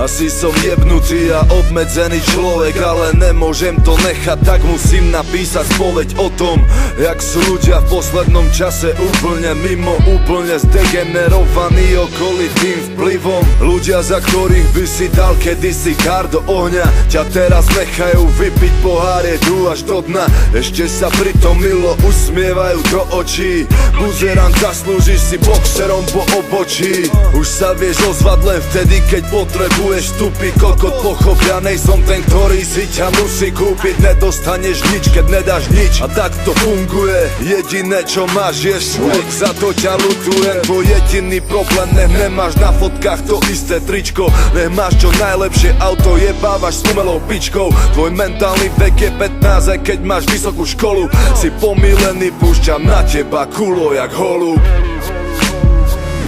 Asi som jebnutý a obmedzený človek, ale nemôžem to nechať, tak musím napísať spoveď o tom, jak sú ľudia v poslednom čase úplne mimo, úplne zdegenerovaní okolitým vplyvom. Ľudia, za ktorých by si dal kedysi kár do ohňa, ťa teraz nechajú vypiť pohár, jedu až do dna. Ešte sa pritom milo usmievajú do očí. Buzerant, zaslúžiš si boxerom po obočí. Už sa vieš ozvať len vtedy, keď potrebuješ vstupy. Kokot, pochopia, nejsom ten, ktorý si ťa musí kúpiť. Nedostaneš nič, keď nedáš nič, a tak to funguje. Jediné, čo máš, je svoj, za to ťa ľutujem. Tvoj jediný problém, nech nemáš na fotkách to isté tričko, nech máš čo najlepšie auto, jebávaš s umelou pičkou. Tvoj mentálny vek je 15, aj keď máš vysokú školu. Si pomílený, púšťam na teba kulo jak holub.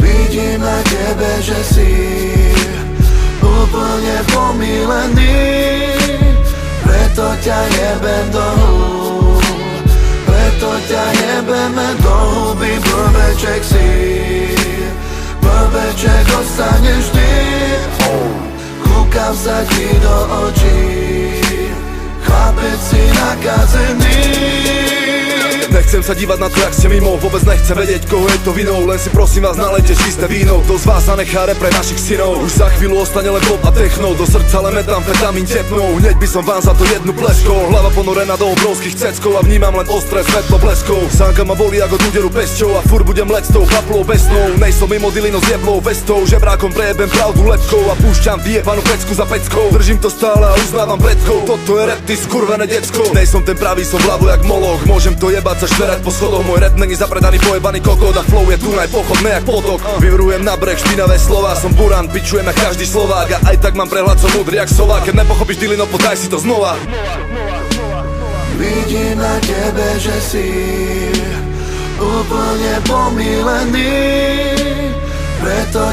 Vidím na tebe, že si úplne pomílený, preto ťa jebem do húb, preto ťa jebeme do huby. Blbeček si, blbeček ostaneš ty. Kúkam sa ti do očí, chlapec si nakazený. Nechcem sa dívať na to, jak ste mimo, vôbec nechcem vedieť, koho je to vinou. Len si prosím vás, nalejte čisté víno, kto z vás zanechá re pre našich synov. Už za chvíľu ostane len pop a techno, do srdca len metamfetamín tepnou. Hneď by som vám za to jednu pleskou, hlava ponorená do obrovských ceckov a vnímam len ostré svetlo bleskov. Sánka ma bolí ako úderu pesťou a furt budem leť s tou paplou besnou. Nejsom mimo dilino s jeblou vestou, žebrákom prejebem pravdu lepkou a púšťam vyjebanú pecku za peckou. Držím to stále a uznávam predkov, toto je rap, ty skurvené decko. Nejsom ten pravý, som hlavu jak moloch, môžem to jebať sa šverať po schodoch. Môj rap není zapredaný pojebaný kokot a flow je Dunaj pochodné jak potok. Vyvrujem na breh špinavé slova, som burán, pičujem jak každý Slovák a aj tak mám prehľad, som múdry jak sova. Keď nepochopíš dilino, podaj si to znova. Vidím na tebe, že si úplne pomílený, preto